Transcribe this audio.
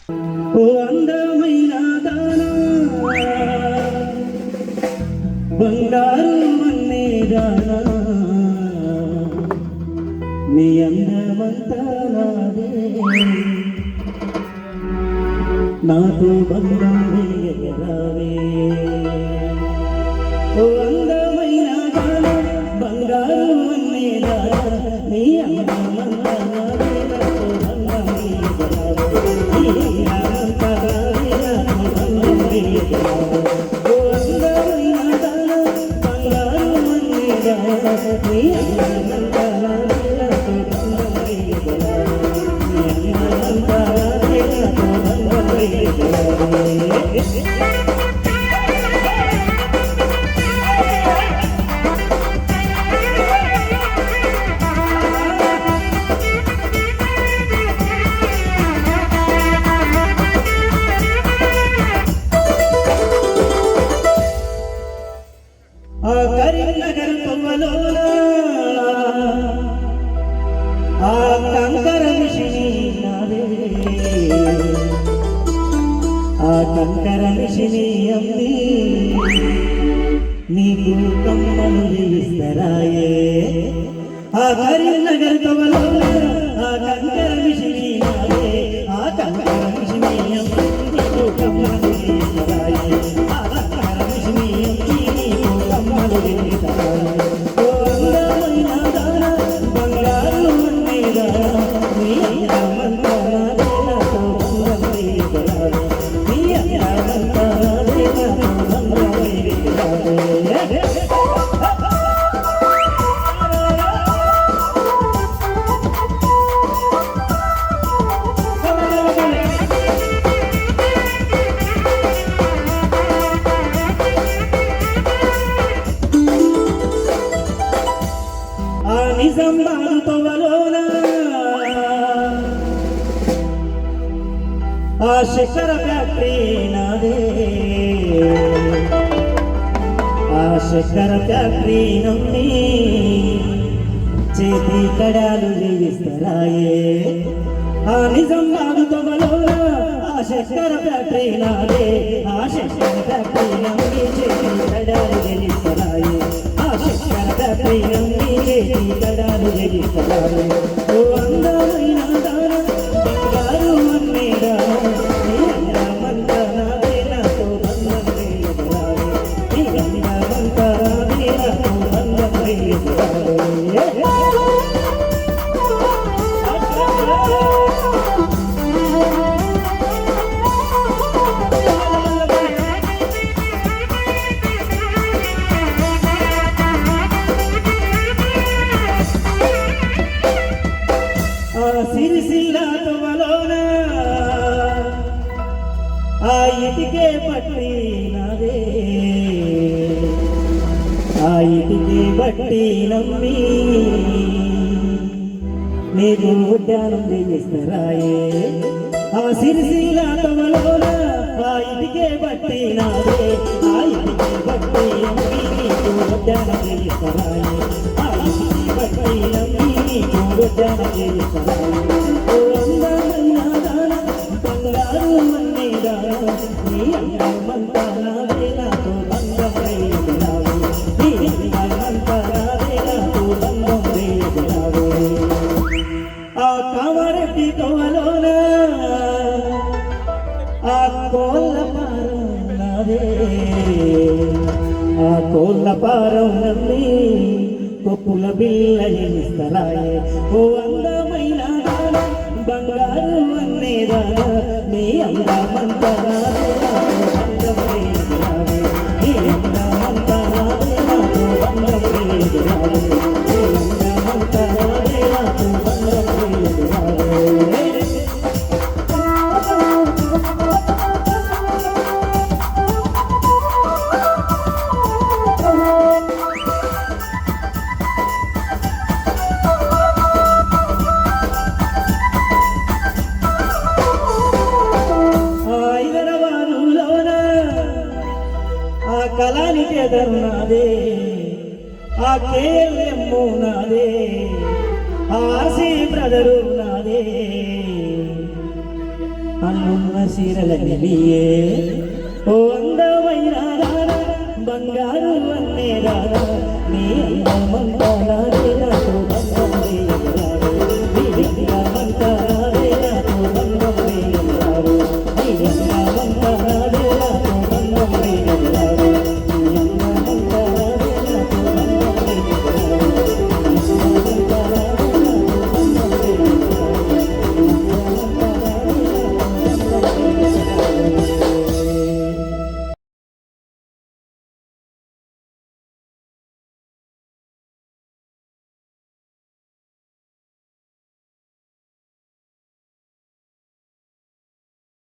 ఓ అందమైన దానా బంగారు అన్నే దానా నీ అందమంతా నాదే నాతో బంధం వేయరావే ఓ అందమైన దానా బంగారు అన్నే దానా నీ అందమంతా నాదే నాతో బంధం వేయరావే కరీంనగర్ కొమ్మలోన ఆ కంకర మిషిని నాదే ఆ కంకర మిషిని అమ్మి నీకు కమ్మలు ఇస్తరాయే ఆ కరీంనగర్ కొమ్మలోన ఆ కంకర మిషిని నాదే ఆ కంకర మిషిని అమ్మి నీకు కమ్మలు ఇస్తరాయే ఆ కంకర మిషిని అమ్మి నీకు కమ్మలు ఇస్తరాయే ఓ అందమైన దానా బంగారు అన్నే దానా నీ అందమంతా నాదే నాతో బంధం వేయరావే నీ అందమంతా నాదే నాతో బంధం వేయరావే నిజామాబాద్ తోవలోన ఆ శక్కర ఫ్యాక్టరీ నాదే ఆ శక్కర ఫ్యాక్టరీ నమ్మి చేతి కడాలు జీవిస్తరాయే ఆ నిజామాబాద్ తోవలోన ఆ శక్కర ఫ్యాక్టరీ నాదే ఆ శక్కర ఫ్యాక్టరీ నమ్మి చేతి కడాలు జీవిస్తరాయే ఆ శక్కర ఫ్యాక్టరీ నమ్మి చేతి కడాలు జీవిస్తరాయే ఓ అందమైన దానా బంగారు అన్నే దానా నీ అందమంతా నాదే నాతో బంధం వేయరావే నీ అందమంతా నాదే నాతో బంధం వేయరావే సిరిసిల్ల తోవలోన ఆ ఇటికే పట్టి నాదే ఆ ఇటికే బట్టి నమ్మి నీకు ఉద్యానం చేయిస్తరాయే ఆ సిరిసిల్ల తోవలోన ఆ ఇటికే బట్టి నాదే ఆ ఇటికే బట్టి నమ్మి నీకు ఉద్యానం చేయిస్తరాయే ఆ ఇటికే బట్టి నమ్మి నీకు ఉద్యానం చేయిస్తరాయే ఓ అందమైన దానా బంగారు అన్నే దానా నీ అందమంతా నాదే నాతో బంధం వేయరావే నీ అందమంతా నాదే నాతో బంధం వేయరావే ఆ కామారెడ్డి తోవలోన ఆ కోళ్ళపారం నాదే ఆ కోళ్ళపారం నమ్మి కొప్పుల బిల్ల ఇస్తరాయే ఓ అందమైన దానా బంగారు అన్నే దానా నీ అందమంతా నాదే నాతో బంధం వేయరావే నీ అందమంతా నాదే నాతో బంధం వేయరావే నీ అందమంతా నాదే నాతో బంధం వేయరావే కళానికి ఎదరున్నదే ఆ కేఎల్ఎమ్ము నాదే ఆర్సీ బ్రదరు నాదే అన్నున్న సీరల నిలియే ఓ అందమైన దాన బంగారు అన్నే దాన నీ అందమంతా నాదే